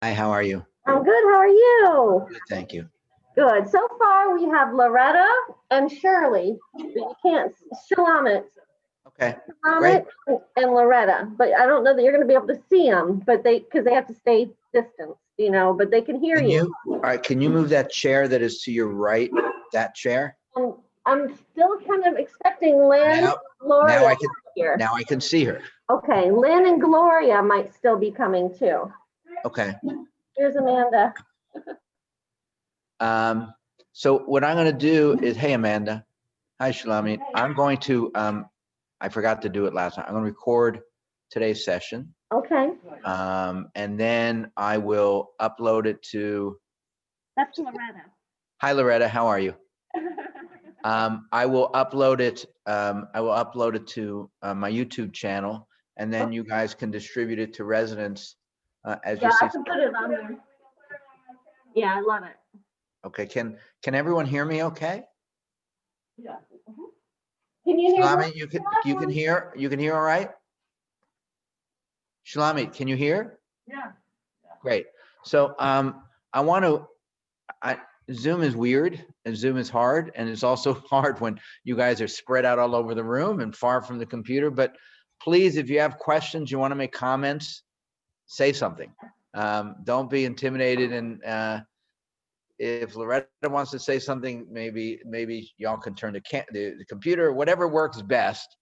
Hi, how are you? I'm good. How are you? Good, thank you. Good. So far, we have Loretta and Shirley. But you can't, Shalamit, Okay, great. Shalamit and Loretta. But I don't know that you're going to be able to see them, but because they have to stay distanced, but they can hear Can you. all right, can you move that chair that is to your right, that chair? I'm still kind of expecting Lynn and Now, Gloria here. now I can see her. Okay, Lynn and Gloria might still be coming too. Okay. Here's Amanda. So what I'm going to do is, hey, Amanda. Hi, Shalami. I'm going to, I forgot to do it last time. I'm going to record today's session. Okay. And then I will upload it to. That's Loretta. Hi, Loretta. How are you? I will upload it. I will upload it to my YouTube channel, and then you guys can distribute it to residents as you see. I can put it on there. Yeah, I love it. Okay. Can everyone hear me? Okay. Yeah. Can you hear me? Shalami, you can hear all right? Shalami, can you hear? Yeah. Great. So I want to. Zoom is weird and Zoom is hard, and it's also hard when you guys are spread out all over the room and far from the computer. But please, if you have questions, you want to make comments, say something. Don't be intimidated. And if Loretta wants to say something, maybe y'all can turn the computer, whatever works best.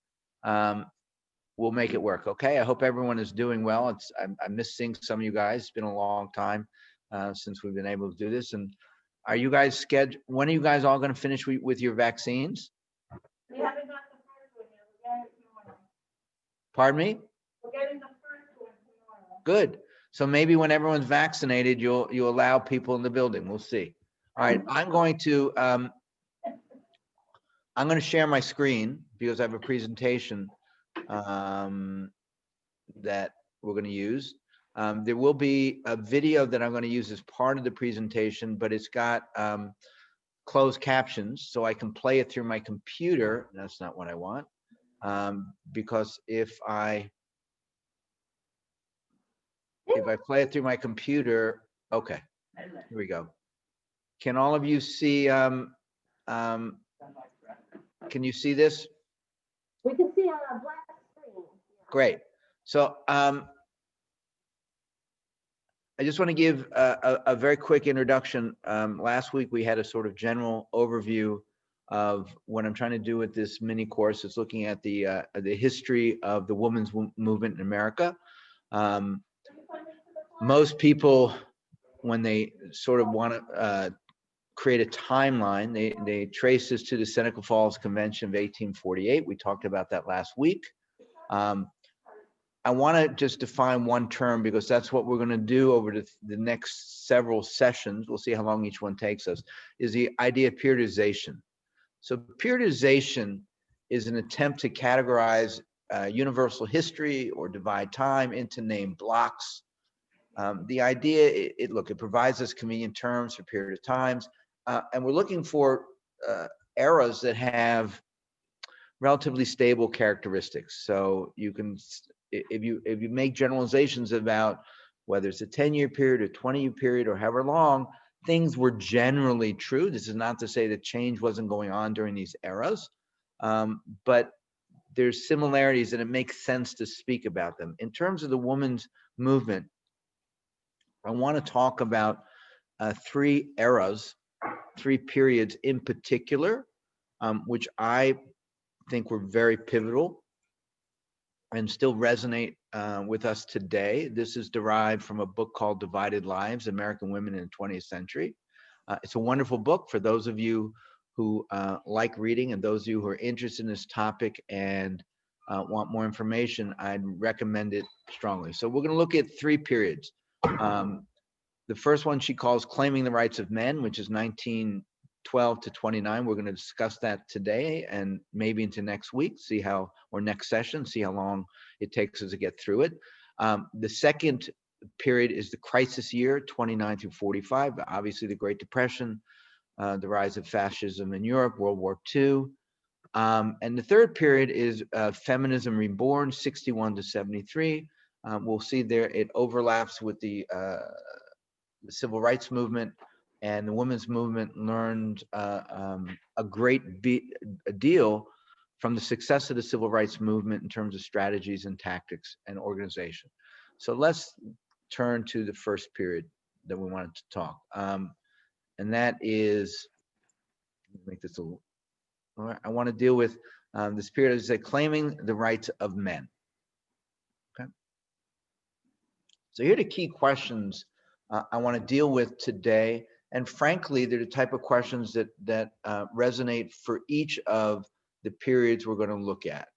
We'll make it work. Okay. I hope everyone is doing well. I miss seeing some of you guys. It's been a long time since we've been able to do this. And are you guys scheduled? When are you guys all going to finish with your vaccines? We haven't got the first one yet. We'll get it tomorrow. Pardon me? We're getting the first one tomorrow. Good. So maybe when everyone's vaccinated, you allow people in the building. We'll see. All right. I'm going to share my screen because I have a presentation that we're going to use. There will be a video that I'm going to use as part of the presentation, but it's got closed captions, so I can play it through my computer. That's not what I want, because if I play it through my computer, okay, here we go. Can all of you see? Can you see this? We can see on a black screen. Great. So I just want to give a very quick introduction. Last week we had a sort of general overview of what I'm trying to do with this mini course. It's looking at the history of the women's movement in America. Most people, when they sort of want to create a timeline, they trace this to the Seneca Falls Convention of 1848. We talked about that last week. I want to just define one term because that's what we're going to do over the next several sessions. We'll see how long each one takes us, is the idea of periodization. So periodization is an attempt to categorize universal history or divide time into named blocks. The idea, it provides us convenient terms for period of times, and we're looking for eras that have relatively stable characteristics. So you can, if you make generalizations about whether it's a 10-year period or 20-year period or however long, things were generally true. This is not to say that change wasn't going on during these eras, but there's similarities and it makes sense to speak about them. In terms of the women's movement, I want to talk about 3 eras, 3 periods in particular, which I think were very pivotal and still resonate with us today. This is derived from a book called Divided Lives, American Women in the 20th Century. It's a wonderful book for those of you who like reading and those of you who are interested in this topic and want more information. I'd recommend it strongly. So we're going to look at 3 periods. The first one she calls Claiming the Rights of Men, which is 1912 to 29. We're going to discuss that today and maybe into next week, or next session, see how long it takes us to get through it. The second period is the crisis year, 29 through 45, obviously the Great Depression, the rise of fascism in Europe, World War II. And the third period is Feminism Reborn, 61 to 73. We'll see there it overlaps with the the civil rights movement and the women's movement learned a deal from the success of the civil rights movement in terms of strategies and tactics and organization. So let's turn to the first period that we wanted to talk. And that is, make this a little, all right, I want to deal with this period as claiming the rights of men. Okay. So here are the key questions I want to deal with today. And frankly, they're the type of questions that resonate for each of the periods we're going to look at.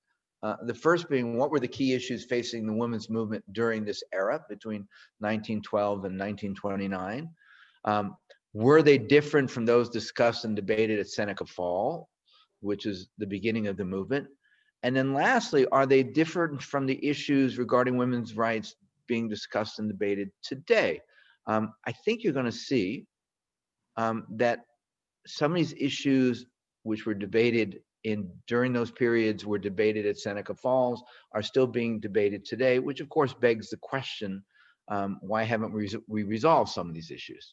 The first being, what were the key issues facing the women's movement during this era between 1912 and 1929? Were they different from those discussed and debated at Seneca Fall, which is the beginning of the movement? And then lastly, are they different from the issues regarding women's rights being discussed and debated today? I think you're going to see that some of these issues which were debated during those periods were debated at Seneca Falls are still being debated today, which of course begs the question, why haven't we resolved some of these issues?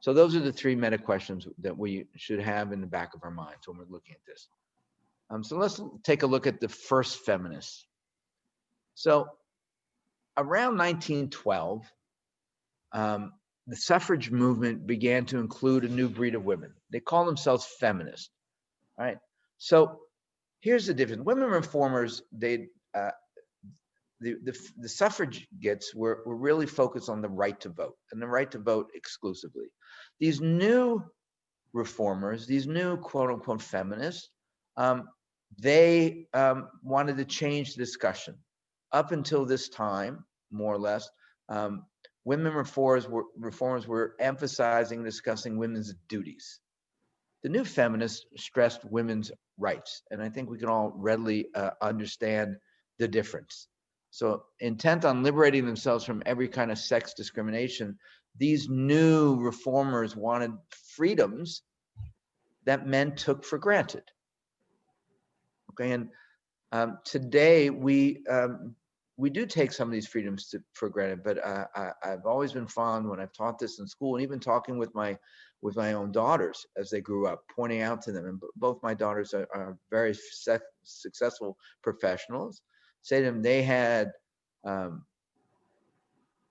So those are the three meta questions that we should have in the back of our minds when we're looking at this. So let's take a look at the first feminists. So around 1912, the suffrage movement began to include a new breed of women. They call themselves feminists. All right. So here's the difference. Women reformers, the suffragettes were really focused on the right to vote and the right to vote exclusively. These new reformers, these new quote unquote feminists, they wanted to change the discussion. Up until this time, more or less, women reformers were emphasizing, discussing women's duties. The new feminists stressed women's rights, and I think we can all readily understand the difference. So intent on liberating themselves from every kind of sex discrimination, these new reformers wanted freedoms that men took for granted. Okay, and today we do take some of these freedoms for granted, but I've always been fond when I've taught this in school, and even talking with my own daughters as they grew up, pointing out to them, and both my daughters are very successful professionals, say to them they had,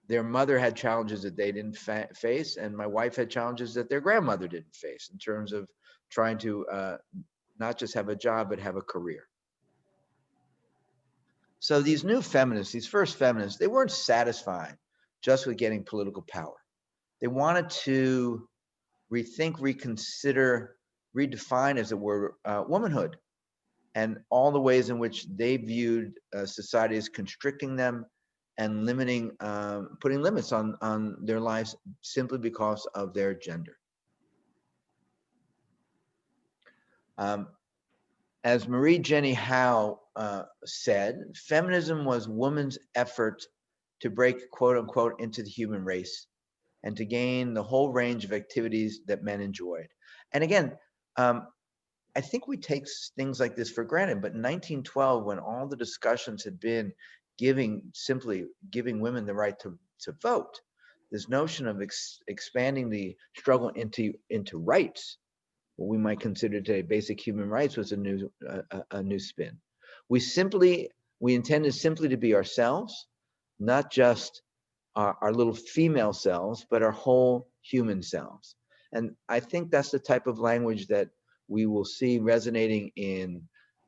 their mother had challenges that they didn't face, and my wife had challenges that their grandmother didn't face in terms of trying to not just have a job, but have a career. So these new feminists, these first feminists, they weren't satisfied just with getting political power. They wanted to rethink, reconsider, redefine, as it were, womanhood and all the ways in which they viewed society as constricting them and limiting, putting limits on their lives simply because of their gender. As Marie Jenny Howe said, feminism was woman's effort to break, quote unquote, into the human race and to gain the whole range of activities that men enjoyed. And again, I think we take things like this for granted, but in 1912, when all the discussions had been simply giving women the right to vote, this notion of expanding the struggle into rights, what we might consider today basic human rights, was a new spin. We intended simply to be ourselves, not just our little female selves, but our whole human selves. And I think that's the type of language that we will see resonating in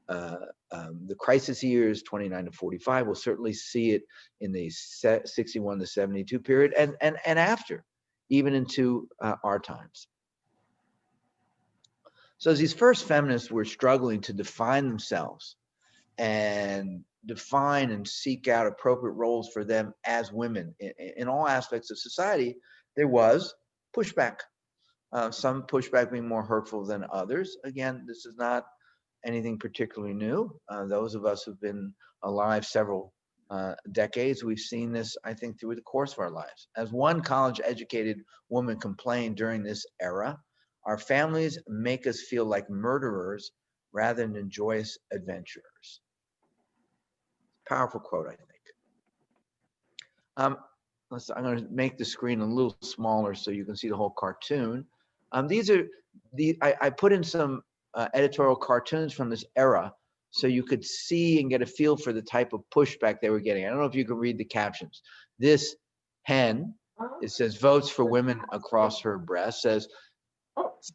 the crisis years, 29 to 45. We'll certainly see it in the 61 to 72 period, and after, even into our times. So as these first feminists were struggling to define themselves and define and seek out appropriate roles for them as women in all aspects of society, there was pushback. Some pushback being more hurtful than others. Again, this is not anything particularly new. Those of us who've been alive several decades, we've seen this, I think, through the course of our lives. As one college-educated woman complained during this era, our families make us feel like murderers rather than joyous adventurers. Powerful quote, I think. I'm going to make the screen a little smaller so you can see the whole cartoon. These are I put in some editorial cartoons from this era so you could see and get a feel for the type of pushback they were getting. I don't know if you can read the captions. This hen, it says votes for women across her breast, says,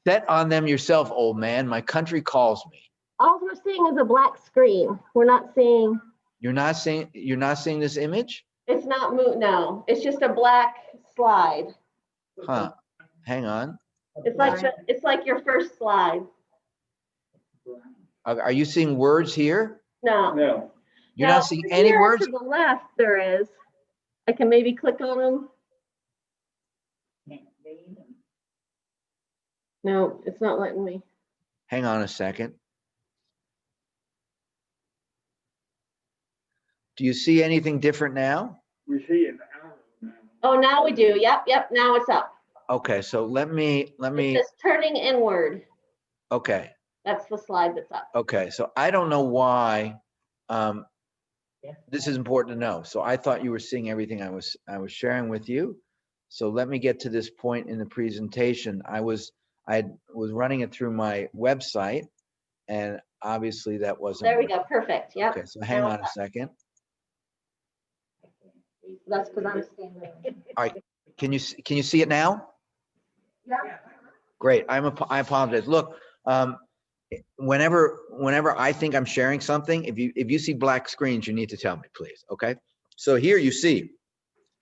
"Set on them yourself, old man. My country calls me." All we're seeing is a black screen. We're not seeing. You're not seeing this image? It's not no. It's just a black slide. Huh. Hang on. It's like your first slide. Are you seeing words here? No. You're not seeing any Here words? to the left, there is. I can maybe click on them. No, it's not letting me. Hang on a second. Do you see anything different now? We see an arrow now. Oh, now we do. Yep. Now it's up. Okay, so let me, It says turning inward. okay. That's the slide that's up. Okay, so I don't know why this is important to know. So I thought you were seeing everything I was sharing with you. So let me get to this point in the presentation. I was running it through my website, and obviously that wasn't. There we go. Perfect. Yep. Okay, so hang on a second. That's because I'm standing. All right, can you see it now? Yeah. Great. I apologize. Look, whenever I think I'm sharing something, if you see black screens, you need to tell me, please. Okay. So here you see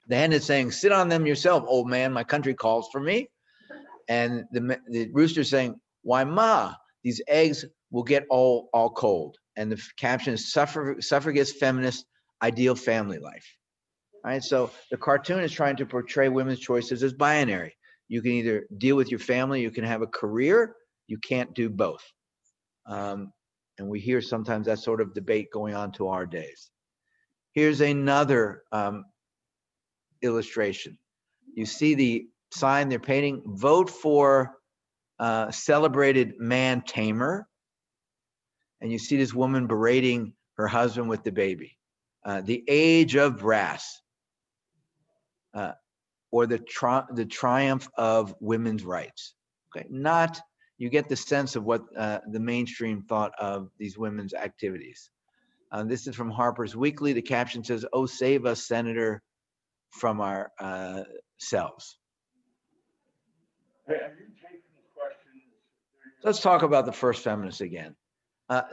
the hen is saying, "Sit on them yourself, old man. My country calls for me." And the rooster saying, "Why, ma, these eggs will get all cold." And the caption is suffragist feminist ideal family life. All right. So the cartoon is trying to portray women's choices as binary. You can either deal with your family, you can have a career, you can't do both. And we hear sometimes that sort of debate going on to our days. Here's another illustration. You see the sign they're painting, vote for celebrated man tamer. And you see this woman berating her husband with the baby. The age of brass. Or the triumph of women's rights. Okay, you get the sense of what the mainstream thought of these women's activities. This is from Harper's Weekly. The caption says, "Oh, save us, Senator, from our selves." Hey, are you taking questions? Let's talk about the first feminists again.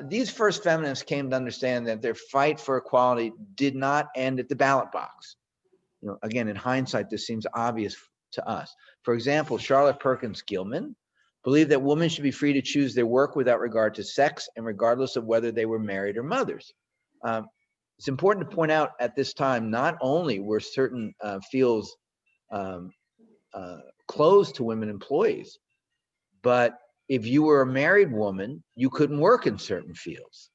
These first feminists came to understand that their fight for equality did not end at the ballot box. Again, in hindsight, this seems obvious to us. For example, Charlotte Perkins Gilman believed that women should be free to choose their work without regard to sex and regardless of whether they were married or mothers. It's important to point out at this time, not only were certain fields closed to women employees, but if you were a married woman, you couldn't work in certain fields.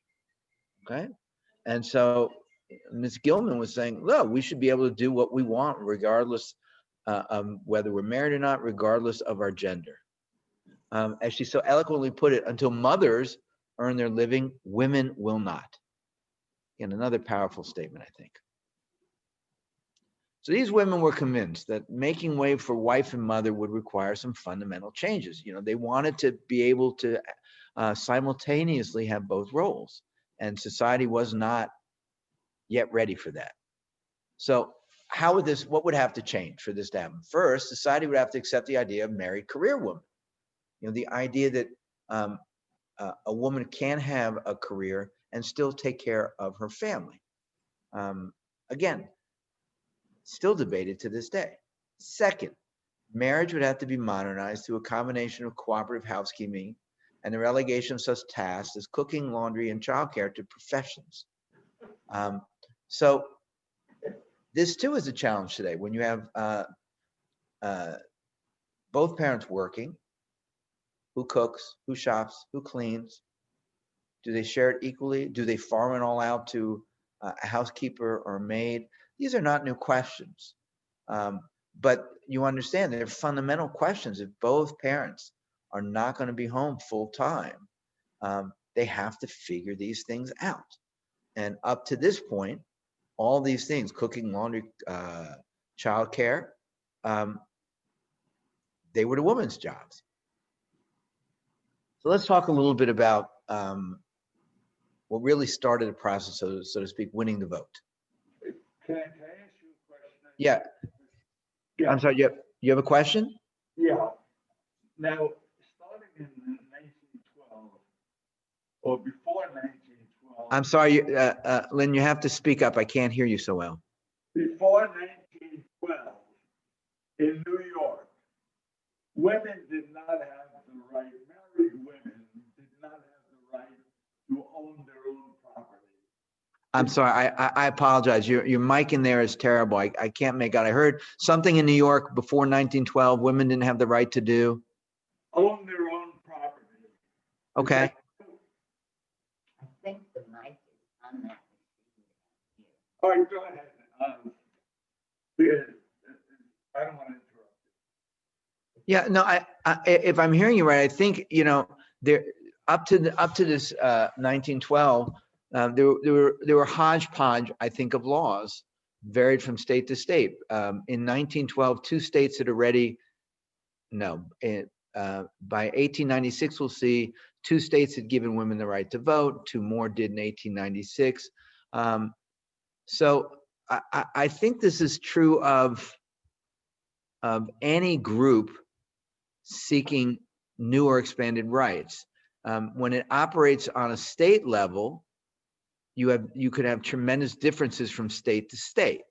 Okay. And so Ms. Gilman was saying, look, we should be able to do what we want, regardless of whether we're married or not, regardless of our gender. As she so eloquently put it, until mothers earn their living, women will not. Again, another powerful statement, I think. So these women were convinced that making way for wife and mother would require some fundamental changes. They wanted to be able to simultaneously have both roles, and society was not yet ready for that. So what would have to change for this to happen? First, society would have to accept the idea of married career woman. The idea that a woman can have a career and still take care of her family. Again, still debated to this day. Second, marriage would have to be modernized through a combination of cooperative housekeeping and the relegation of such tasks as cooking, laundry, and childcare to professions. So this too is a challenge today when you have both parents working. Who cooks, who shops, who cleans? Do they share it equally? Do they farm it all out to a housekeeper or a maid? These are not new questions. But you understand they're fundamental questions. If both parents are not going to be home full time, they have to figure these things out. And up to this point, all these things, cooking, laundry, childcare, they were the women's jobs. So let's talk a little bit about what really started the process, so to speak, winning the vote. Can I ask you a question? Yeah. Yeah. I'm sorry, you have a question? Yeah. Now, starting in 1912, or before 1912. I'm sorry, Lynn, you have to speak up. I can't hear you so well. Before 1912, in New York, women did not have the right, married women did not have the right to own their own property. I'm sorry, I apologize. Your mic in there is terrible. I can't make out. I heard something in New York before 1912, women didn't have the right to do. Own their own property. Okay. I think the mic is on that machine. All right, go ahead. I don't want to interrupt you. Yeah, no, if I'm hearing you right, I think, there up to this 1912, there were hodgepodge, I think, of laws, varied from state to state. In 1912, two states had already, by 1896, we'll see two states had given women the right to vote. Two more did in 1896. So I think this is true of any group seeking new or expanded rights. When it operates on a state level, you could have tremendous differences from state to state.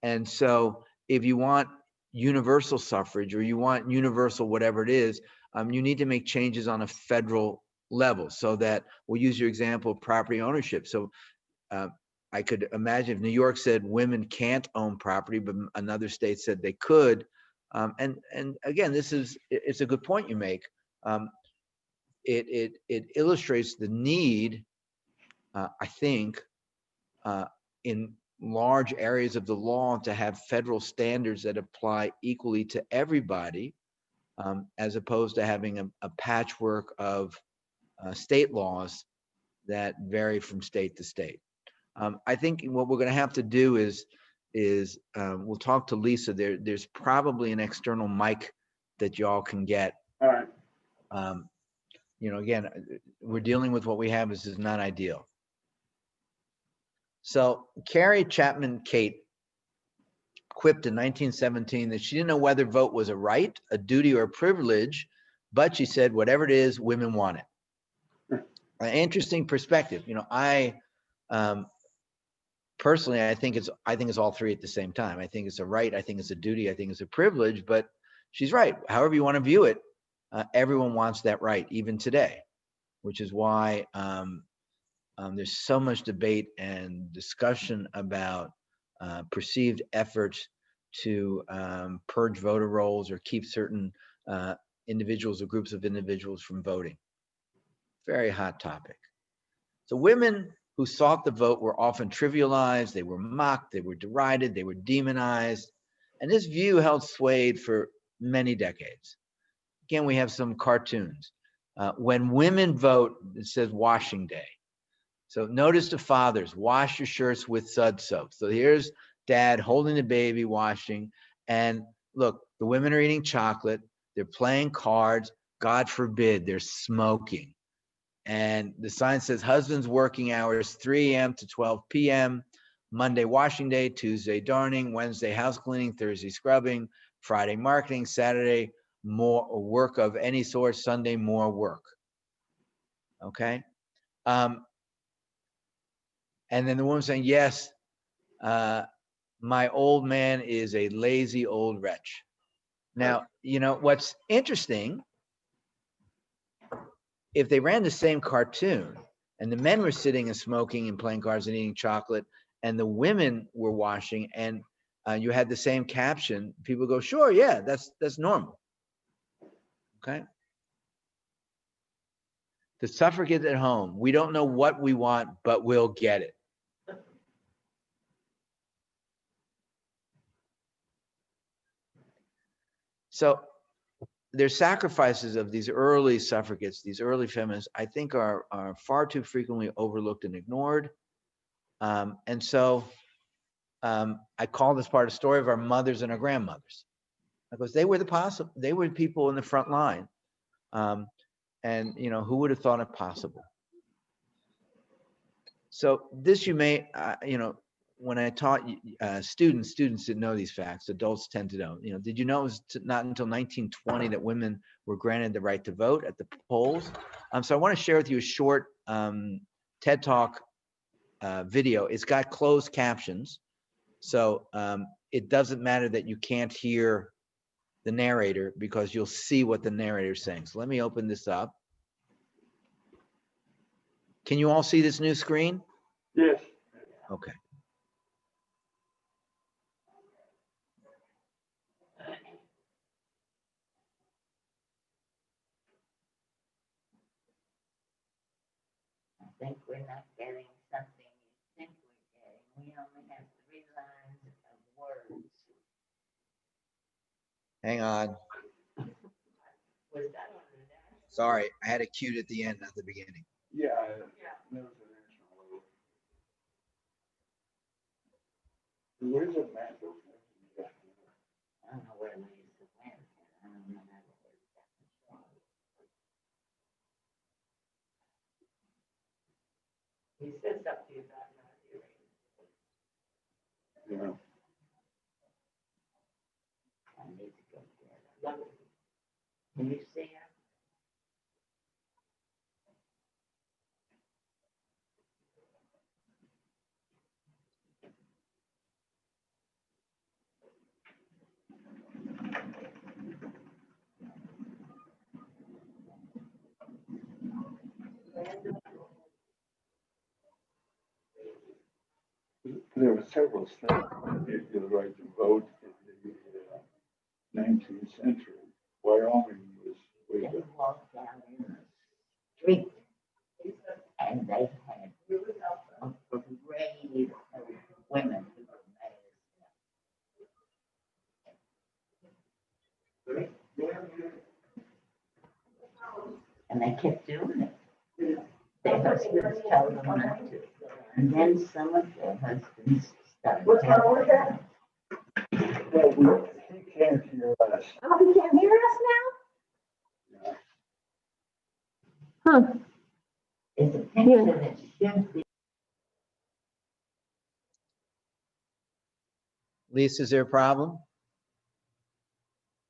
And so if you want universal suffrage or you want universal whatever it is, you need to make changes on a federal level, so that we'll use your example of property ownership. So I could imagine if New York said women can't own property, but another state said they could. And again, it's a good point you make. It illustrates the need, I think, in large areas of the law to have federal standards that apply equally to everybody, as opposed to having a patchwork of state laws that vary from state to state. I think what we're going to have to do is we'll talk to Lisa. There's probably an external mic that y'all can get. All right. Again, we're dealing with what we have. This is not ideal. So Carrie Chapman Catt quipped in 1917 that she didn't know whether vote was a right, a duty, or a privilege, but she said, whatever it is, women want it. An interesting perspective. I personally, I think it's all three at the same time. I think it's a right, I think it's a duty, I think it's a privilege, but she's right. However you want to view it, everyone wants that right, even today, which is why there's so much debate and discussion about perceived efforts to purge voter rolls or keep certain individuals or groups of individuals from voting. Very hot topic. So women who sought the vote were often trivialized, they were mocked, they were derided, they were demonized, and this view held sway for many decades. Again, we have some cartoons. When women vote, it says washing day. So notice the fathers, wash your shirts with Sud soap. So here's dad holding the baby, washing, and look, the women are eating chocolate, they're playing cards, God forbid, they're smoking. And the sign says husband's working hours 3 a.m. to 12 p.m., Monday washing day, Tuesday darning, Wednesday house cleaning, Thursday scrubbing, Friday marketing, Saturday more work of any sort, Sunday more work. Okay. And then the woman saying, yes, my old man is a lazy old wretch. Now, what's interesting, if they ran the same cartoon and the men were sitting and smoking and playing cards and eating chocolate and the women were washing and you had the same caption, people go, sure, yeah, that's normal. Okay. The suffragette at home, we don't know what we want, but we'll get it. So their sacrifices of these early suffragettes, these early feminists, I think are far too frequently overlooked and ignored. And so I call this part of the story of our mothers and our grandmothers. Because they were they were the people in the front line. And you know, who would have thought it possible? So this you may, you know, when I taught students didn't know these facts. Adults tend to know. You know, did you know it was not until 1920 that women were granted the right to vote at the polls? So I want to share with you a short TED Talk video. It's got closed captions, so it doesn't matter that you can't hear the narrator because you'll see what the narrator is saying. So let me open this up. Can you all see this new screen? Yes. Okay. I think we're not getting something you think we're getting. We only have 3 lines of words. Hang on. Was that on the dash? Sorry, I had it queued at the end, not the beginning. Yeah. That was an actual. Where's the map? I don't know where Lisa went. I don't know how to work that. He said something about not hearing. Yeah. I need to go get it. Can you see her? There were several states that gave you the right to vote in the 19th century. Wyoming was way They back. walked down in the street and they had a parade of women who were mad. And they kept doing it. Their husbands told them not to. And then some of their husbands started. What's wrong with that? Well, he can't hear us. Oh, he can't hear us Yeah. now? Huh. It's a picture that should be. Lisa, is there a problem?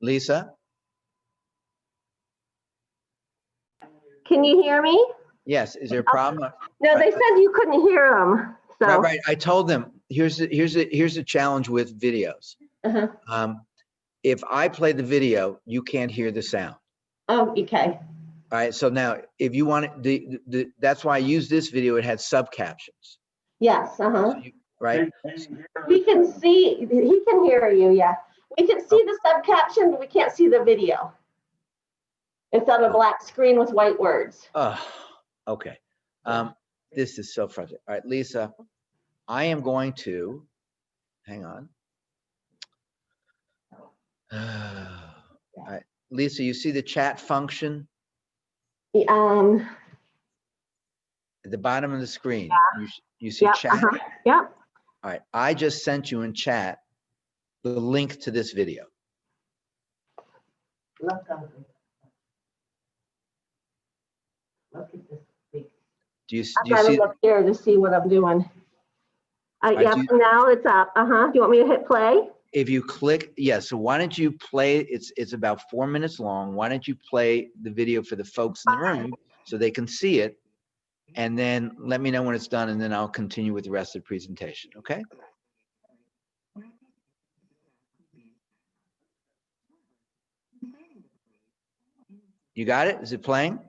Lisa? Can you hear me? Yes, is there a problem? No, they said you couldn't hear them, so. Right. I told them, here's the challenge with videos. Uh-huh. If I play the video, you can't hear the sound. Oh, okay. All right. So now, if you want it, that's why I use this video. It had sub captions. Yes, uh-huh. Right. We can see, he can hear you, yeah. We can see the sub caption, but we can't see the video. It's on a black screen with white words. Okay. This is so frustrating. All right, Lisa, I am going to, hang on. All right, Lisa, you see the chat function Um, at the bottom of the screen? You see yeah, chat? yeah. All right, I just sent you in chat the link to this video. Look over. Look at this big. Do you I gotta see? look here to see what I'm doing. Yep, now it's up. Do you want me to hit play? If you click, yes. So why don't you play? It's about 4 minutes long. Why don't you play the video for the folks in the room so they can see it, and then let me know when it's done, and then I'll continue with the rest of the presentation. Okay? You got it? Is it playing?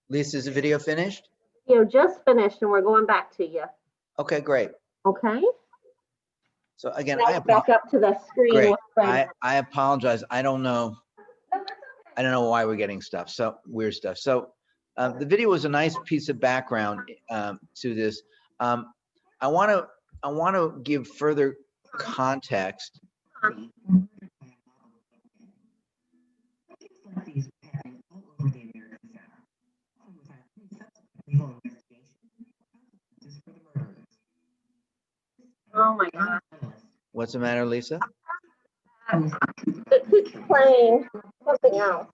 Lisa, is the video finished? You just finished and we're going back to you. Okay, great. Okay. So again, Now we're back up to the screen. great. with Frank. I apologize. I don't know why we're getting stuff. So weird stuff. So the video was a nice piece of background to this. I want to give further context. Oh my God. What's the matter, Lisa? It keeps playing something else.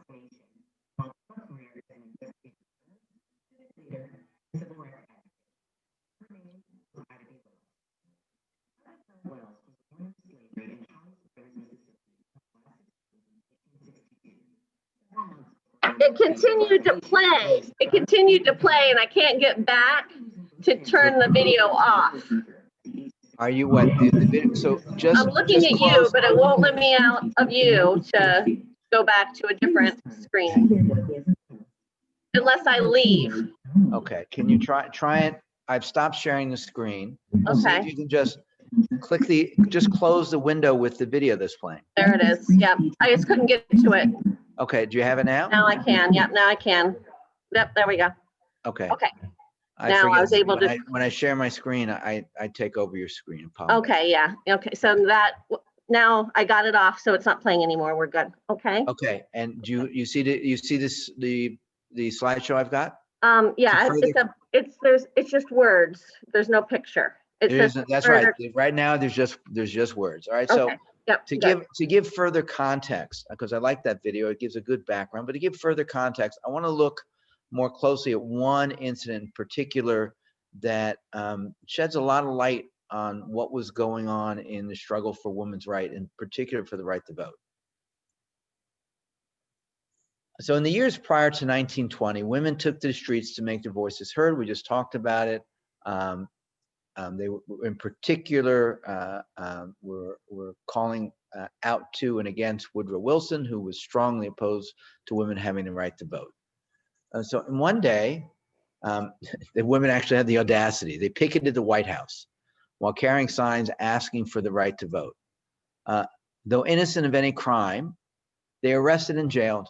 It continued to play. It continued to play, and I can't get back to turn the video off. Are you what? The video, so just I'm looking just at close, you, but it won't let me out of you to go back to a different screen unless I leave. Okay, can you try it? I've stopped sharing the screen. See if Okay, you can just just close the window with the video that's playing. there it is. Yep, I just couldn't get to it. Okay, do you have it now? Now I can. Yep, now I can. Yep, there we go. Okay. Okay, I now I forget was able when to. when I share my screen, I take over your screen. Apologize. Okay, yeah. Okay, so that now I got it off, so it's not playing anymore. We're good. Okay. Okay, and do you see this the slideshow I've got? Yeah, further- it's just words. There's no picture. It There says isn't. That's right. further- Right now, there's just words. All right. So Okay. Yep. to good. give further context, because I like that video, it gives a good background. But to give further context, I want to look more closely at one incident in particular that sheds a lot of light on what was going on in the struggle for women's right, in particular for the right to vote. So in the years prior to 1920, women took to the streets to make their voices heard. We just talked about it. They were, in particular, were calling out to and against Woodrow Wilson, who was strongly opposed to women having the right to vote. So in one day, the women actually had the audacity. They picketed the White House while carrying signs asking for the right to vote. Though innocent of any crime, they arrested and jailed.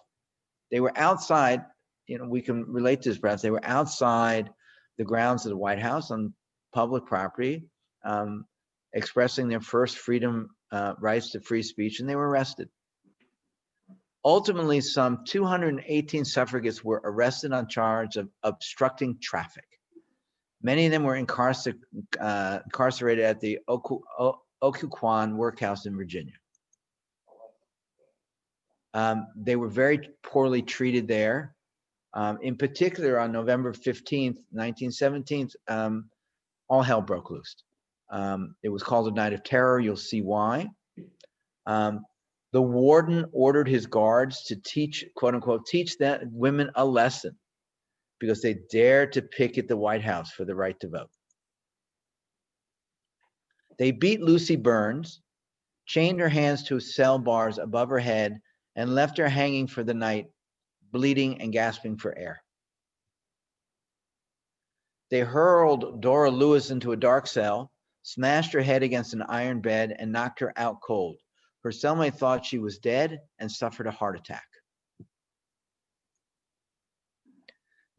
They were outside, we can relate to this perhaps, they were outside the grounds of the White House on public property, expressing their first freedom rights to free speech, and they were arrested. Ultimately, some 218 suffragists were arrested on charge of obstructing traffic. Many of them were incarcerated at the Occoquan workhouse in Virginia. They were very poorly treated there. In particular, on November 15th, 1917, all hell broke loose. It was called a night of terror. You'll see why. The warden ordered his guards to teach, quote unquote, teach that women a lesson because they dared to picket the White House for the right to vote. They beat Lucy Burns, chained her hands to cell bars above her head, and left her hanging for the night, bleeding and gasping for air. They hurled Dora Lewis into a dark cell, smashed her head against an iron bed, and knocked her out cold. Her cellmate thought she was dead and suffered a heart attack.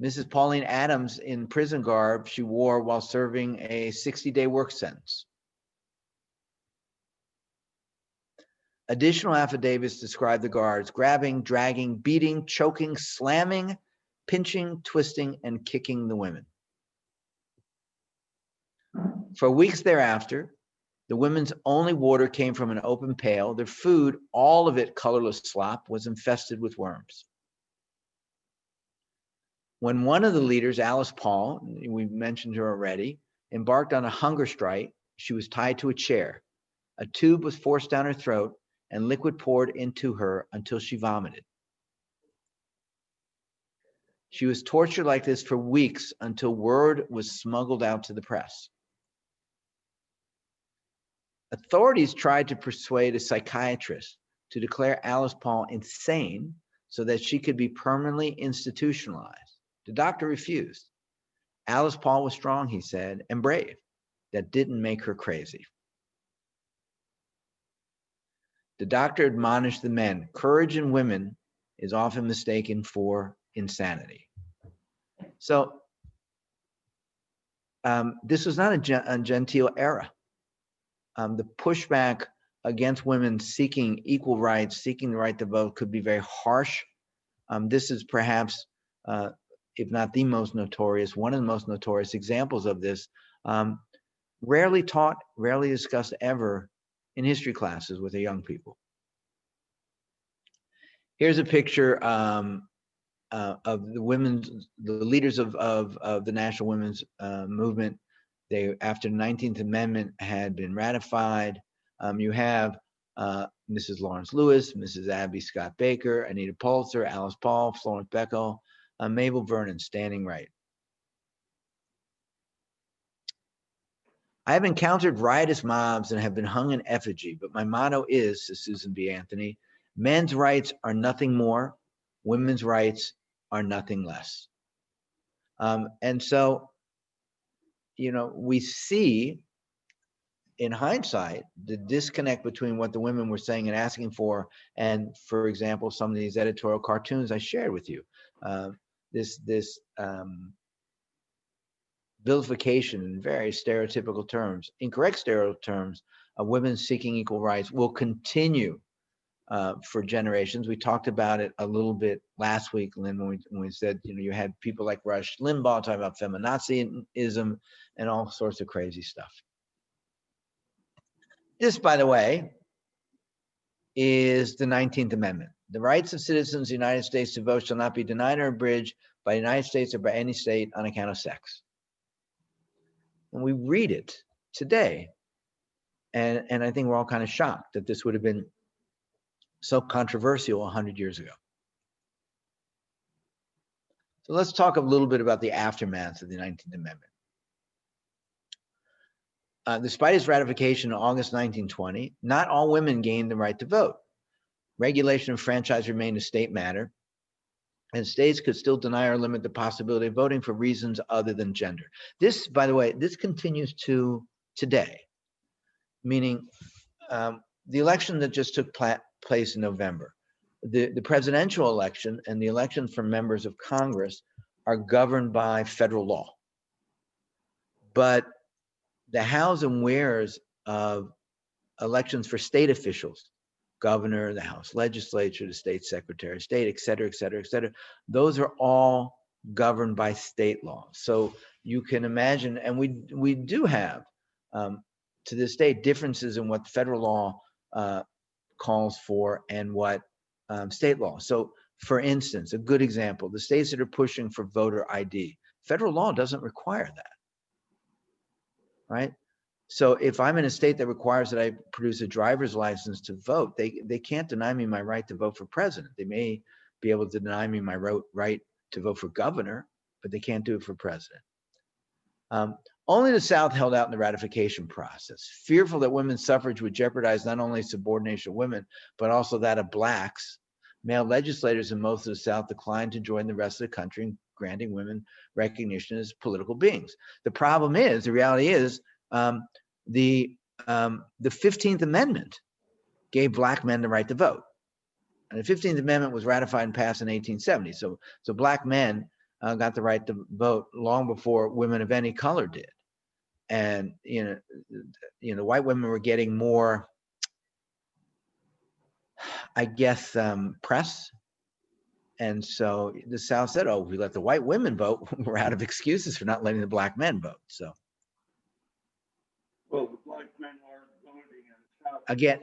Mrs. Pauline Adams, in prison garb she wore while serving a 60-day work sentence. Additional affidavits describe the guards grabbing, dragging, beating, choking, slamming, pinching, twisting, and kicking the women. For weeks thereafter, the women's only water came from an open pail. Their food, all of it colorless slop, was infested with worms. When one of the leaders, Alice Paul, we mentioned her already, embarked on a hunger strike, she was tied to a chair. A tube was forced down her throat and liquid poured into her until she vomited. She was tortured like this for weeks until word was smuggled out to the press. Authorities tried to persuade a psychiatrist to declare Alice Paul insane so that she could be permanently institutionalized. The doctor refused. Alice Paul was strong, he said, and brave. That didn't make her crazy. The doctor admonished the men, courage in women is often mistaken for insanity. So this was not a genteel era. The pushback against women seeking equal rights, seeking the right to vote could be very harsh. This is perhaps, if not the most notorious, one of the most notorious examples of this, rarely taught, rarely discussed ever in history classes with the young people. Here's a picture of the leaders of the National Women's Movement. They, after the 19th Amendment had been ratified, you have Mrs. Lawrence Lewis, Mrs. Abby Scott Baker, Anita Pulitzer, Alice Paul, Florence Beckel, Mabel Vernon standing right. I have encountered riotous mobs and have been hung in effigy, but my motto is, says Susan B. Anthony, men's rights are nothing more, women's rights are nothing less. And so, you know, we see in hindsight the disconnect between what the women were saying and asking for, and, for example, some of these editorial cartoons I shared with you. This vilification in very stereotypical terms, incorrect stereotypical terms, of women seeking equal rights will continue for generations. We talked about it a little bit last week, Lynn, when we said, you know, you had people like Rush Limbaugh talking about feminazism and all sorts of crazy stuff. This, by the way, is the 19th Amendment. The rights of citizens of the United States to vote shall not be denied or abridged by the United States or by any state on account of sex. And we read it today, and I think we're all kind of shocked that this would have been so controversial 100 years ago. So let's talk a little bit about the aftermath of the 19th Amendment. Despite its ratification in August 1920, not all women gained the right to vote. Regulation of franchise remained a state matter, and states could still deny or limit the possibility of voting for reasons other than gender. This, by the way, this continues to today, meaning the election that just took place in November, the presidential election and the election for members of Congress are governed by federal law. But the hows and wheres of elections for state officials governor, the House legislature, the state secretary of state, et cetera, et cetera, et cetera. Those are all governed by state law. So you can imagine, and we do have, to this day, differences in what federal law calls for and what state law. So for instance, a good example, the states that are pushing for voter ID, federal law doesn't require that, right? So if I'm in a state that requires that I produce a driver's license to vote, they can't deny me my right to vote for president. They may be able to deny me my right to vote for governor, but they can't do it for president. Only the South held out in the ratification process, fearful that women's suffrage would jeopardize not only subordination of women, but also that of blacks. Male legislators in most of the South declined to join the rest of the country in granting women recognition as political beings. The problem is, the reality is, the 15th Amendment gave black men the right to vote. And the 15th Amendment was ratified and passed in 1870. So black men got the right to vote long before women of any color did. And white women were getting more, I guess, press. And so the South said, "Oh, if we let the white women vote, we're out of excuses for not letting the black men vote." So, Well, the black men aren't voting in the South. again,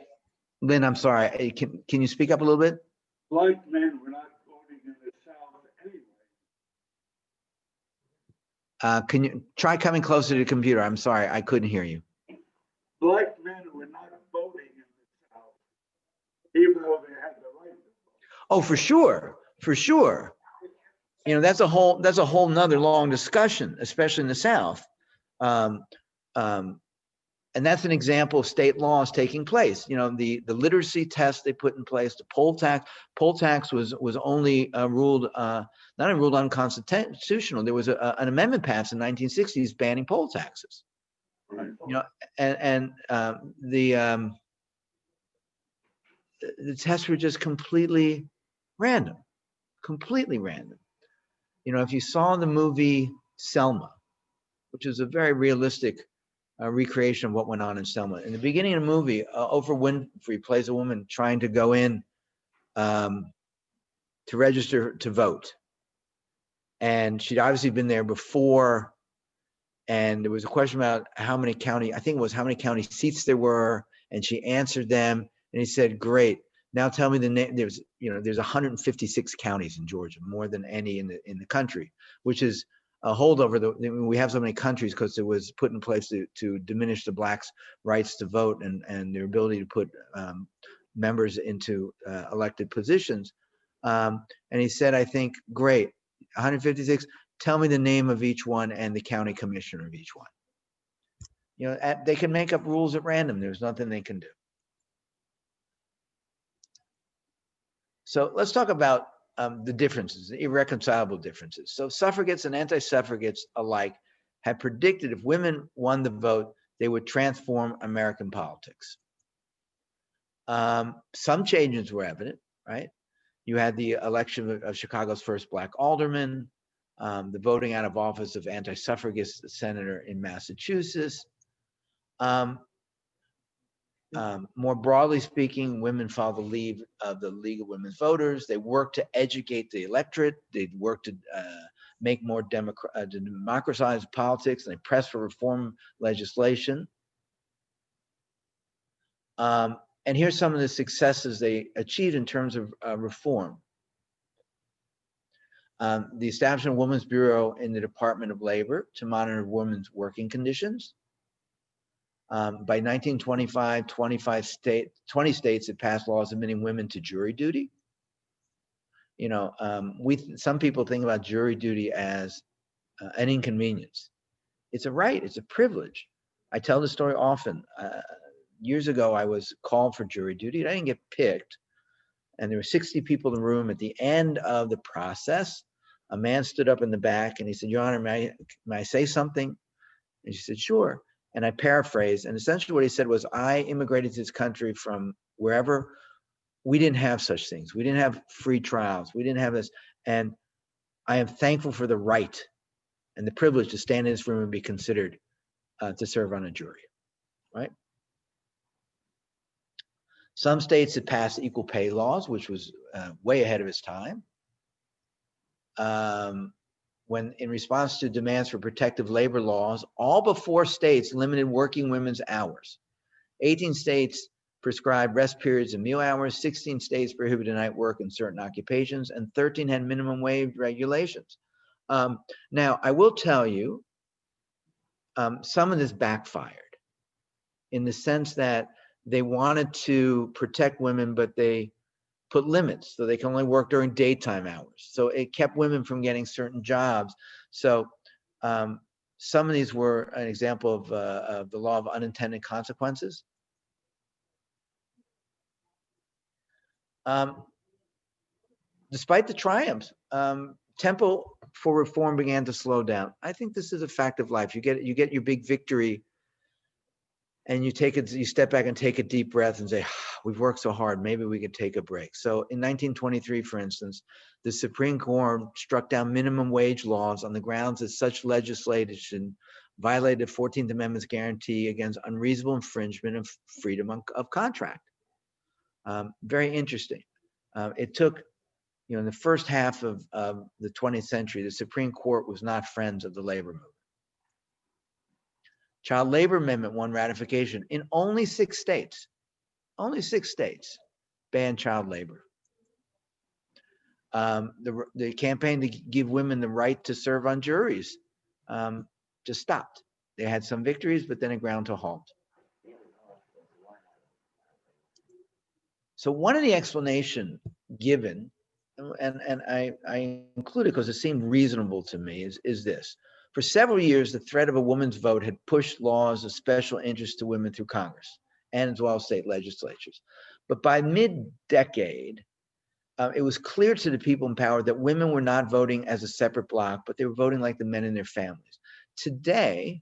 Lynn, I'm sorry. Can you speak up a little bit? Black men were not voting in the South anyway. Can you try coming closer to the computer? I'm sorry, I couldn't hear you. Black men were not voting in the South, even though they had the right to vote. Oh, for sure, for sure. That's a whole nother long discussion, especially in the South. And that's an example of state laws taking place. The literacy test they put in place, the poll tax was only ruled not only ruled unconstitutional. There was an amendment passed in the 1960s banning poll taxes. Right. And the tests were just completely random. If you saw the movie Selma, which is a very realistic recreation of what went on in Selma. In the beginning of the movie, Oprah Winfrey plays a woman trying to go in to register to vote. And she'd obviously been there before. And there was a question about how many county seats there were. And she answered them. And he said, "Great. Now tell me the name." There's 156 counties in Georgia, more than any in the country, which is a holdover. We have so many countries because it was put in place to diminish the blacks' rights to vote and their ability to put members into elected positions. And he said, I think, "Great, 156. Tell me the name of each one and the county commissioner of each one." They can make up rules at random. There's nothing they can do. So let's talk about the differences, the irreconcilable differences. So suffragettes and anti-suffragettes alike had predicted if women won the vote, they would transform American politics. Some changes were evident, right? You had the election of Chicago's first black alderman, the voting out of office of anti-suffragette senator in Massachusetts. More broadly speaking, women followed the lead of the League of Women Voters. They worked to educate the electorate. They worked to make more democratize politics, and they pressed for reform legislation. And here's some of the successes they achieved in terms of reform. The establishment of Women's Bureau in the Department of Labor to monitor women's working conditions. By 1925, 20 states had passed laws admitting women to jury duty. Some people think about jury duty as an inconvenience. It's a right, it's a privilege. I tell this story often. Years ago, I was called for jury duty and I didn't get picked. And there were 60 people in the room. At the end of the process, a man stood up in the back and he said, "Your Honor, may I say something?" And she said, "Sure." And I paraphrased, and essentially what he said was, "I immigrated to this country from wherever. We didn't have such things. We didn't have free trials. We didn't have this. And I am thankful for the right and the privilege to stand in this room and be considered to serve on a jury," right? Some states had passed equal pay laws, which was way ahead of its time. When in response to demands for protective labor laws, all but 4 states limited working women's hours. 18 states prescribed rest periods and meal hours, 16 states prohibited night work in certain occupations, and 13 had minimum wage regulations. Now, I will tell you, some of this backfired in the sense that they wanted to protect women, but they put limits so they can only work during daytime hours. So it kept women from getting certain jobs. So some of these were an example of the law of unintended consequences. Despite the triumphs, tempo for reform began to slow down. I think this is a fact of life. You get your big victory, and you step back and take a deep breath and say, we've worked so hard, maybe we could take a break. So in 1923, for instance, the Supreme Court struck down minimum wage laws on the grounds that such legislation violated the 14th Amendment's guarantee against unreasonable infringement of freedom of contract. Very interesting. It took, in the first half of the 20th century, the Supreme Court was not friends of the labor movement. Child Labor Amendment won ratification in only 6 states. Only 6 states banned child labor. The campaign to give women the right to serve on juries just stopped. They had some victories, but then it ground to a halt. So one of the explanation given, and I include it because it seemed reasonable to me, is this. For several years, the threat of a woman's vote had pushed laws of special interest to women through Congress and as well as state legislatures. But by mid-decade, it was clear to the people in power that women were not voting as a separate bloc, but they were voting like the men in their families. Today,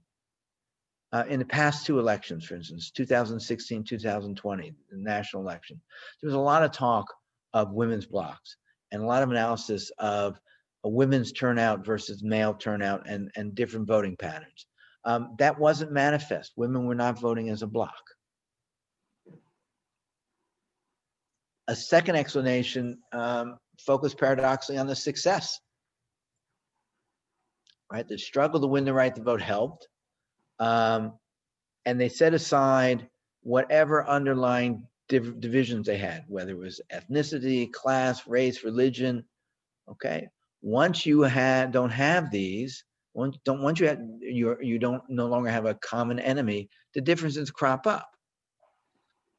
in the past 2 elections, for instance, 2016, 2020, the national election, there was a lot of talk of women's blocs and a lot of analysis of a women's turnout versus male turnout and different voting patterns. That wasn't manifest. Women were not voting as a bloc. A second explanation focused paradoxically on the success. Right, the struggle to win the right to vote helped, and they set aside whatever underlying divisions they had, whether it was ethnicity, class, race, religion. Okay, once you don't have these, once you don't no longer have a common enemy, the differences crop up.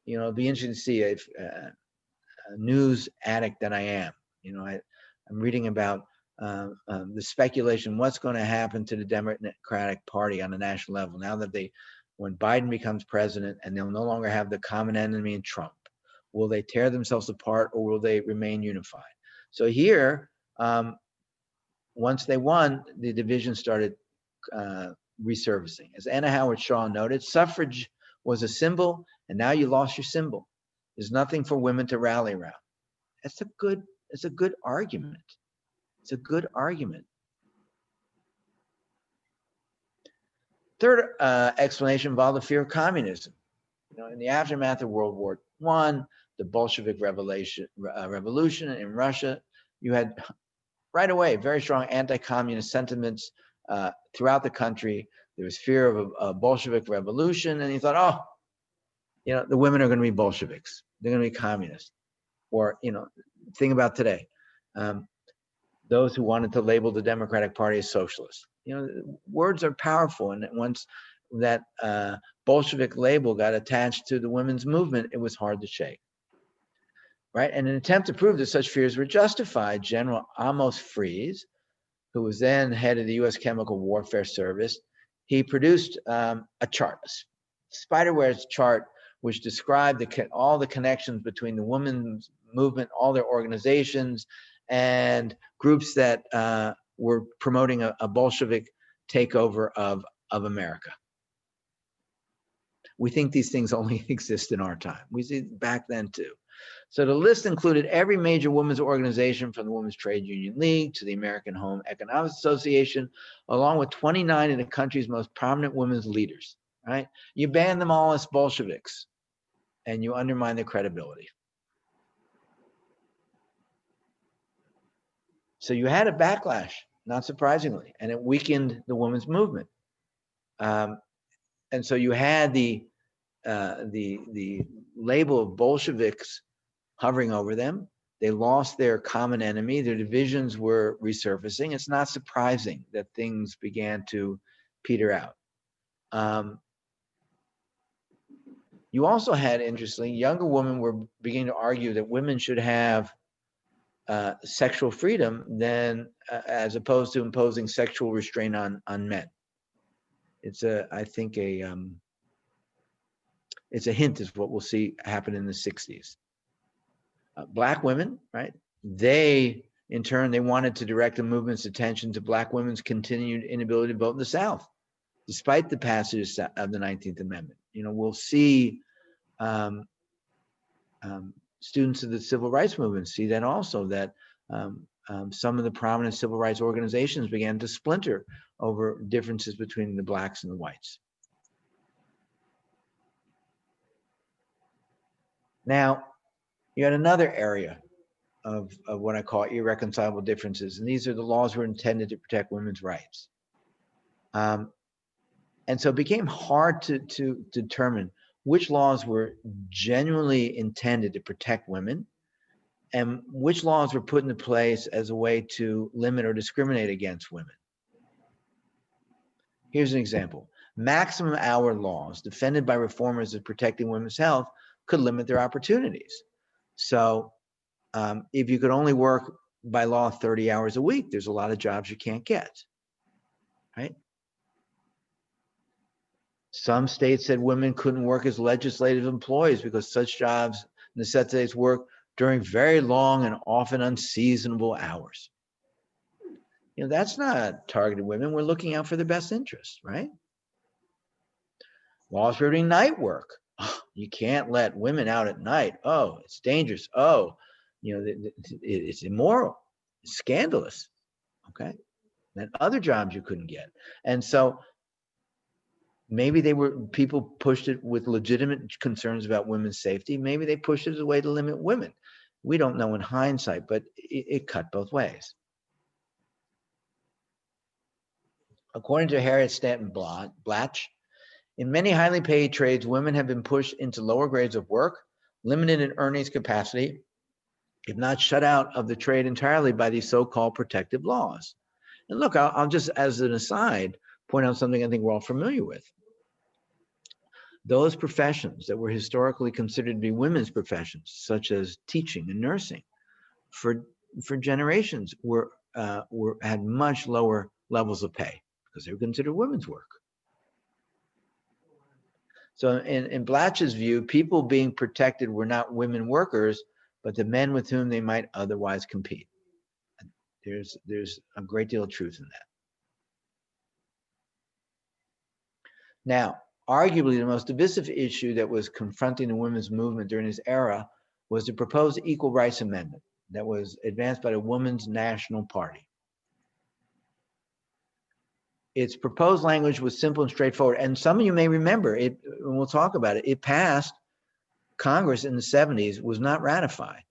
It'd be interesting to see if a news addict that I am. I'm reading about the speculation, what's going to happen to the Democratic Party on the national level now that when Biden becomes president and they'll no longer have the common enemy in Trump. Will they tear themselves apart or will they remain unified? So here, once they won, the division started resurfacing. As Anna Howard Shaw noted, suffrage was a symbol, and now you lost your symbol. There's nothing for women to rally around. It's a good argument. It's a good argument. Third explanation involved the fear of communism. In the aftermath of World War I, the Bolshevik revolution in Russia, you had right away very strong anti-communist sentiments throughout the country. There was fear of a Bolshevik revolution, and you thought, the women are going to be Bolsheviks. They're going to be communists. Or, think about today. Those who wanted to label the Democratic Party as socialist. Words are powerful, and once that Bolshevik label got attached to the women's movement, it was hard to shake. Right? In an attempt to prove that such fears were justified, General Amos Freeze, who was then head of the U.S. Chemical Warfare Service, he produced a chart, a spiderweb's chart, which described all the connections between the women's movement, all their organizations, and groups that were promoting a Bolshevik takeover of America. We think these things only exist in our time. We see back then too. So the list included every major women's organization from the Women's Trade Union League to the American Home Economics Association, along with 29 of the country's most prominent women's leaders, right? You banned them all as Bolsheviks. and you undermine their credibility. So you had a backlash, not surprisingly, and it weakened the women's movement. And so you had the label of Bolsheviks hovering over them. They lost their common enemy. Their divisions were resurfacing. It's not surprising that things began to peter out. You also had, interestingly, younger women were beginning to argue that women should have sexual freedom than as opposed to imposing sexual restraint on men. It's I think it's a hint of what we'll see happen in the 60s. Black women, right? They, in turn, they wanted to direct the movement's attention to Black women's continued inability to vote in the South, despite the passage of the 19th Amendment. You know, we'll see students of the civil rights movement see that also, that some of the prominent civil rights organizations began to splinter over differences between the Blacks and the whites. Now, you had another area of what I call irreconcilable differences, and these are the laws that were intended to protect women's rights. And so it became hard to determine which laws were genuinely intended to protect women and which laws were put into place as a way to limit or discriminate against women. Here's an example. Maximum hour laws defended by reformers as protecting women's health could limit their opportunities. So if you could only work by law 30 hours a week, there's a lot of jobs you can't get, right? Some states said women couldn't work as legislative employees because such jobs necessitates work during very long and often unseasonable hours. You know, that's not targeted women. We're looking out for their best interests, right? Laws prohibiting night work. Oh, you can't let women out at night. Oh, it's dangerous. Oh, you know, it's immoral. It's scandalous. Okay. And other jobs you couldn't get. And so maybe people pushed it with legitimate concerns about women's safety. Maybe they pushed it as a way to limit women. We don't know in hindsight, but it cut both ways. According to Harriet Stanton Blatch, in many highly paid trades, women have been pushed into lower grades of work, limited in earnings capacity, if not shut out of the trade entirely by these so-called protective laws. And look, I'll just, as an aside, point out something I think we're all familiar with. Those professions that were historically considered to be women's professions, such as teaching and nursing, for generations had much lower levels of pay because they were considered women's work. So in Blatch's view, people being protected were not women workers, but the men with whom they might otherwise compete. There's a great deal of truth in that. Now, arguably the most divisive issue that was confronting the women's movement during this era was the proposed Equal Rights Amendment that was advanced by the Women's National Party. Its proposed language was simple and straightforward. And some of you may remember it, and we'll talk about it. It passed Congress in the 70s, was not ratified.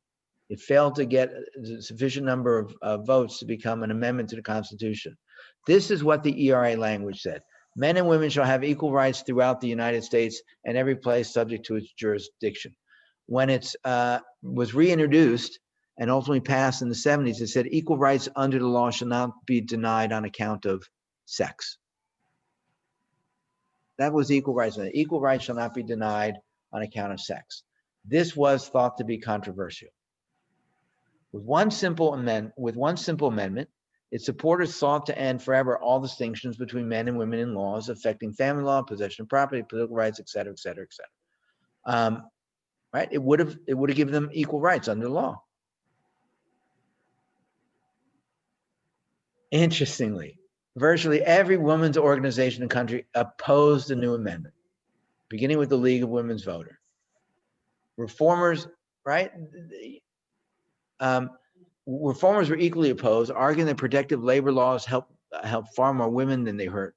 It failed to get a sufficient number of votes to become an amendment to the Constitution. This is what the ERA language said. Men and women shall have equal rights throughout the United States and every place subject to its jurisdiction. When it was reintroduced and ultimately passed in the 70s, it said equal rights under the law shall not be denied on account of sex. That was equal rights. Equal rights shall not be denied on account of sex. This was thought to be controversial. With one simple amendment, its supporters sought to end forever all distinctions between men and women in laws affecting family law, possession of property, political rights, et cetera, et cetera, et cetera. Right? It would have given them equal rights under law. Interestingly, virtually every women's organization in the country opposed the new amendment, beginning with the League of Women's Voters. Reformers, right? Reformers were equally opposed, arguing that protective labor laws help far more women than they hurt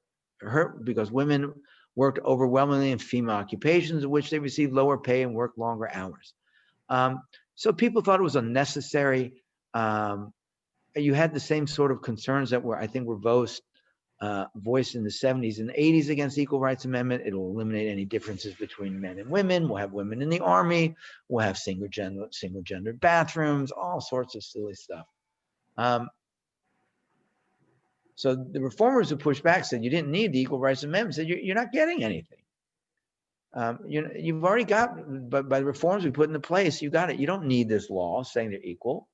because women worked overwhelmingly in female occupations in which they received lower pay and worked longer hours. So people thought it was unnecessary. You had the same sort of concerns that I think were voiced in the 70s and 80s against the Equal Rights Amendment. It'll eliminate any differences between men and women. We'll have women in the army. We'll have single gender bathrooms, all sorts of silly stuff. So the reformers who pushed back said you didn't need the Equal Rights Amendment. Said you're not getting anything. You've already got, but by the reforms we put into place, you got it. You don't need this law saying they're equal.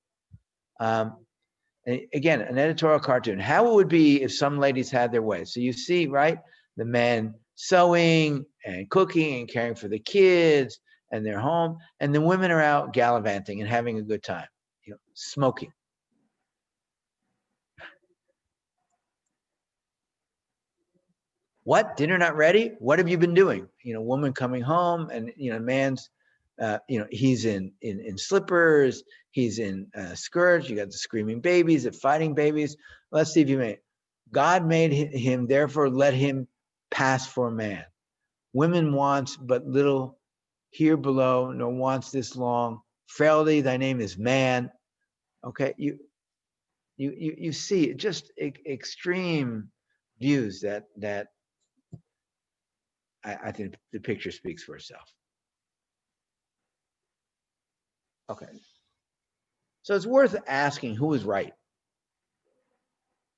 Again, an editorial cartoon. How it would be if some ladies had their way. So you see, right, the men sewing and cooking and caring for the kids and their home, and the women are out gallivanting and having a good time, smoking. What? Dinner not ready? What have you been doing? Woman coming home and man's he's in slippers, he's in skirts. You got the screaming babies, the fighting babies. Let's see if you made. God made him, therefore let him pass for a man. Women wants but little here below, nor wants this long. Frailty, thy name is man. Okay, you see just extreme views that I think the picture speaks for itself. Okay. So it's worth asking who was right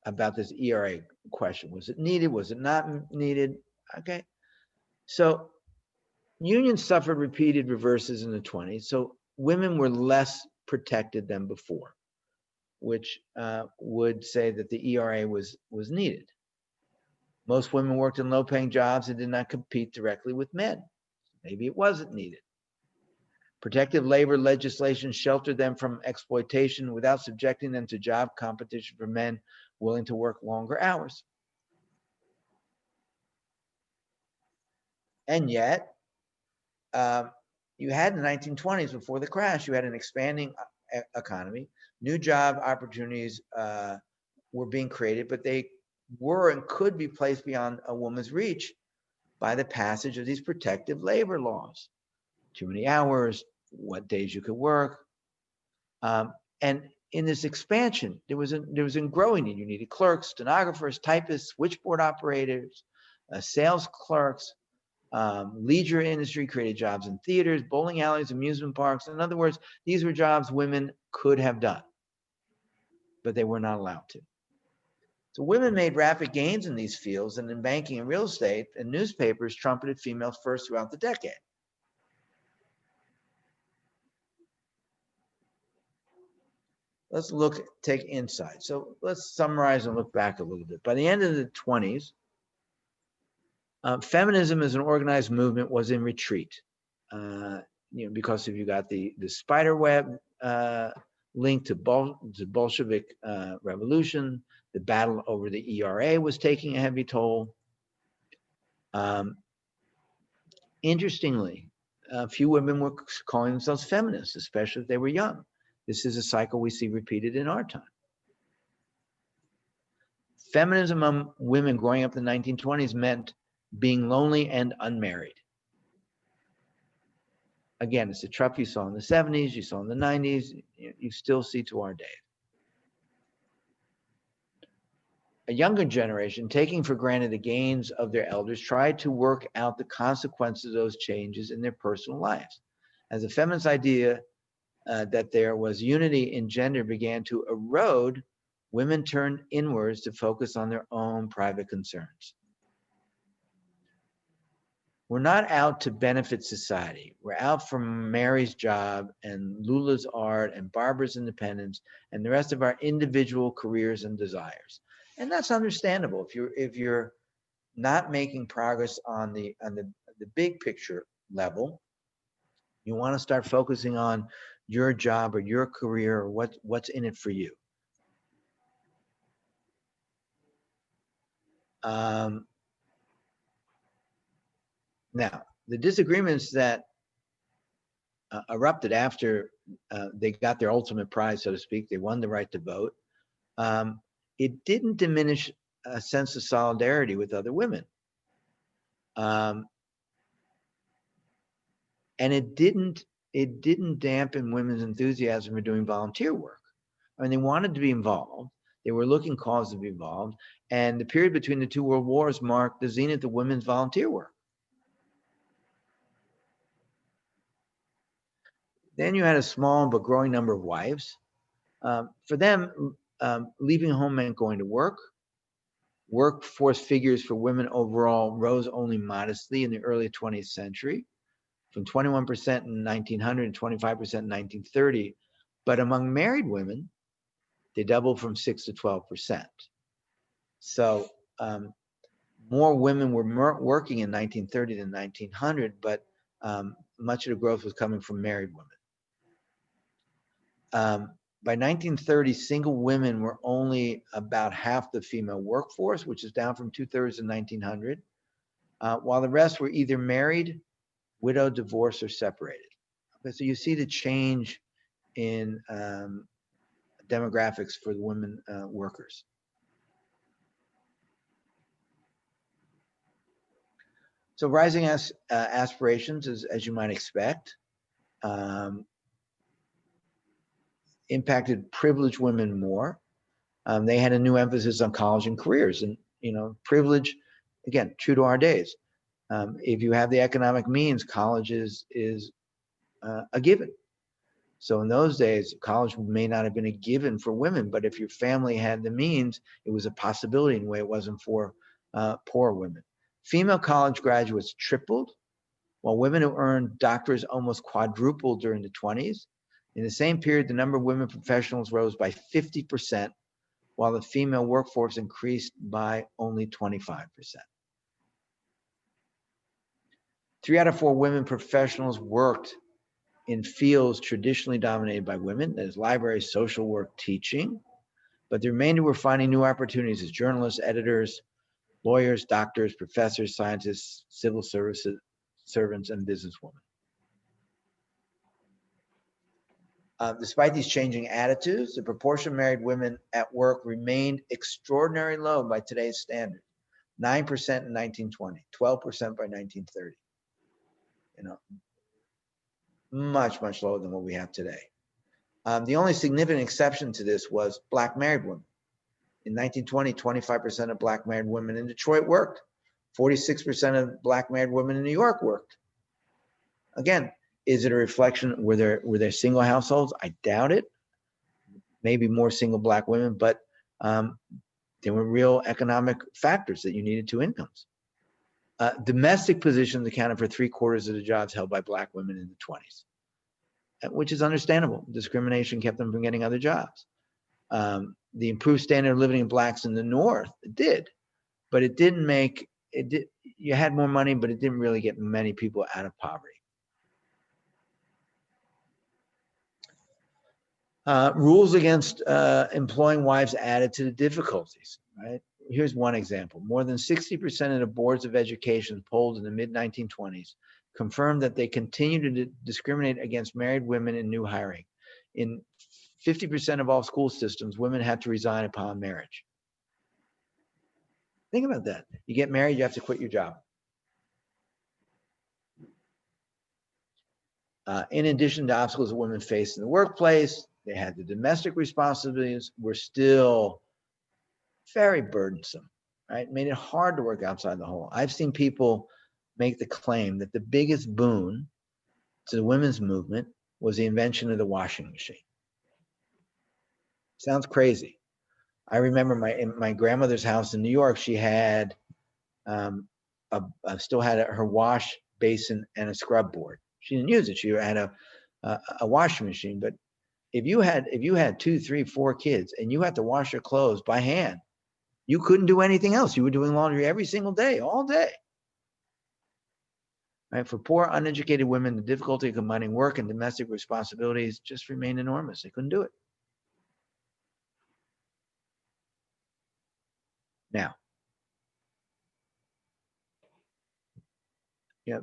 about this ERA question. Was it needed? Was it not needed? Okay. So unions suffered repeated reverses in the 20s. So women were less protected than before, which would say that the ERA was needed. Most women worked in low-paying jobs and did not compete directly with men. Maybe it wasn't needed. Protective labor legislation sheltered them from exploitation without subjecting them to job competition for men willing to work longer hours. And yet, you had in the 1920s, before the crash, you had an expanding economy. New job opportunities were being created, but they were and could be placed beyond a woman's reach by the passage of these protective labor laws. Too many hours, what days you could work. And in this expansion, there was a growing need. You needed clerks, stenographers, typists, switchboard operators, sales clerks. Leisure industry created jobs in theaters, bowling alleys, amusement parks. In other words, these were jobs women could have done, but they were not allowed to. So women made rapid gains in these fields and in banking and real estate, and newspapers trumpeted females first throughout the decade. Let's take insight. So let's summarize and look back a little bit. By the end of the 20s, feminism as an organized movement was in retreat. Because if you got the spider web linked to Bolshevik revolution, the battle over the ERA was taking a heavy toll. Interestingly, a few women were calling themselves feminists, especially if they were young. This is a cycle we see repeated in our time. Feminism among women growing up in the 1920s meant being lonely and unmarried. Again, it's a trope you saw in the 70s, you saw in the 90s, you still see to our day. A younger generation, taking for granted the gains of their elders, tried to work out the consequences of those changes in their personal lives. As a feminist idea that there was unity in gender began to erode, women turned inwards to focus on their own private concerns. We're not out to benefit society. We're out for Mary's job and Lula's art and Barbara's independence and the rest of our individual careers and desires. And that's understandable. If you're not making progress on the big picture level, you want to start focusing on your job or your career or what's in it for you. Now, the disagreements that erupted after they got their ultimate prize, so to speak, they won the right to vote, it didn't diminish a sense of solidarity with other women. And it didn't dampen women's enthusiasm for doing volunteer work. I mean, they wanted to be involved. They were looking cause to be involved. And the period between the two world wars marked the zenith of women's volunteer work. Then you had a small but growing number of wives. For them, leaving home meant going to work. Workforce figures for women overall rose only modestly in the early 20th century, from 21% in 1900 and 25% in 1930. But among married women, they doubled from 6 to 12%. So more women were working in 1930 than 1900, but much of the growth was coming from married women. By 1930, single women were only about half the female workforce, which is down from 2/3 in 1900, while the rest were either married, widowed, divorced, or separated. Okay, so you see the change in demographics for the women workers. So rising aspirations, as you might expect, impacted privileged women more. They had a new emphasis on college and careers, and privilege, again, true to our days. If you have the economic means, college is a given. So in those days, college may not have been a given for women, but if your family had the means, it was a possibility in a way it wasn't for poor women. Female college graduates tripled, while women who earned doctorates almost quadrupled during the 20s. In the same period, the number of women professionals rose by 50%, while the female workforce increased by only 25%. 3 out of 4 women professionals worked in fields traditionally dominated by women, that is library, social work, teaching, but the remainder were finding new opportunities as journalists, editors, lawyers, doctors, professors, scientists, civil services servants, and businesswomen. Despite these changing attitudes, the proportion of married women at work remained extraordinarily low by today's standard. 9% in 1920, 12% by 1930. Much, much lower than what we have today. The only significant exception to this was Black married women. In 1920, 25% of Black married women in Detroit worked. 46% of Black married women in New York worked. Again, is it a reflection? Were there single households? I doubt it. Maybe more single Black women, but there were real economic factors that you needed 2 incomes. Domestic positions accounted for 3/4 of the jobs held by Black women in the 20s, which is understandable. Discrimination kept them from getting other jobs. The improved standard of living in Blacks in the North, it did, but it didn't make it. You had more money, but it didn't really get many people out of poverty. Rules against employing wives added to the difficulties, right? Here's one example. More than 60% of the boards of education polled in the mid-1920s confirmed that they continue to discriminate against married women in new hiring. In 50% of all school systems, women had to resign upon marriage. Think about that. You get married, you have to quit your job. In addition to obstacles that women faced in the workplace, they had the domestic responsibilities were still very burdensome, right? Made it hard to work outside the home. I've seen people make the claim that the biggest boon to the women's movement was the invention of the washing machine. Sounds crazy. I remember in my grandmother's house in New York, she had still had her wash basin and a scrub board. She didn't use it. She had a washing machine. But if you had 2, 3, 4 kids and you had to wash your clothes by hand, you couldn't do anything else. You were doing laundry every single day, all day. Right? For poor, uneducated women, the difficulty of combining work and domestic responsibilities just remained enormous. They couldn't do it. Now,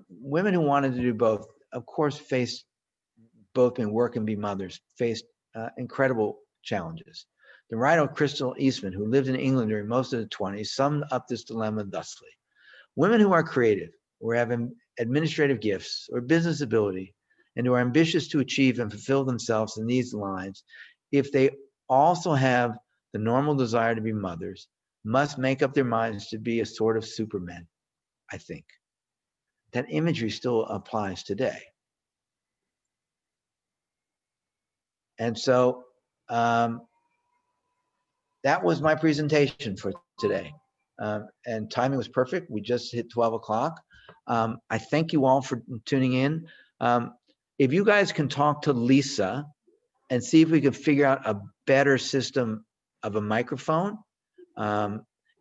women who wanted to do both, of course, faced both in work and be mothers, faced incredible challenges. The writer Crystal Eastman, who lived in England during most of the 20s, summed up this dilemma thusly. Women who are creative, or have administrative gifts or business ability, and who are ambitious to achieve and fulfill themselves in these lines, if they also have the normal desire to be mothers, must make up their minds to be a sort of supermen, I think. That imagery still applies today. And so that was my presentation for today. And timing was perfect. We just hit 12 o'clock. I thank you all for tuning in. If you guys can talk to Lisa and see if we can figure out a better system of a microphone,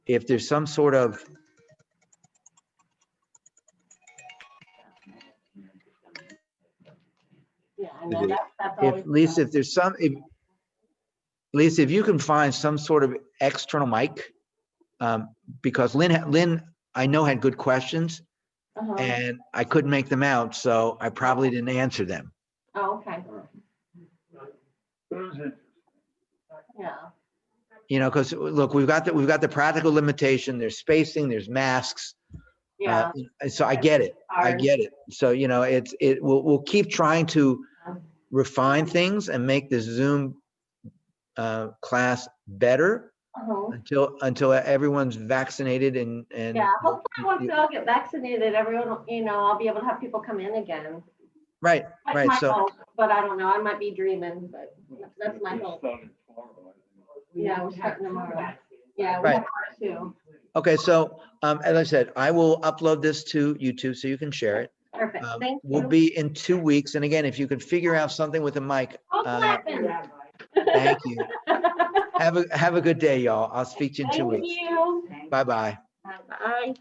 if there's some sort of, Yeah, I know that's if always. Lisa, if there's some, Lisa, if you can find some sort of external mic, because Lynn, I know had good questions Uh-huh. and I couldn't make them out, so I probably didn't answer them. Oh, okay, Those are- yeah. You know, because look, we've got the practical limitation. There's spacing, there's masks. Yeah. So I get it. I get it. So, you know, we'll keep trying to refine things and make this Zoom class better until everyone's vaccinated and Yeah, hopefully once we all get vaccinated, everyone, you know, I'll be able to have people come in again. right. That's my So hope, but I don't know, I might be dreaming, but that's my hope. starting tomorrow, I think. Yeah, we're starting tomorrow. Yeah, we Right. have part two. okay, so as I said, I will upload this to YouTube so you can share it. Perfect, thank you. We'll be in 2 weeks, and again, if you could figure out something with a mic, Oh, clapping. thank you. Have a good day, y'all. I'll speak to you in 2 Thank weeks. you. Bye-bye. Bye.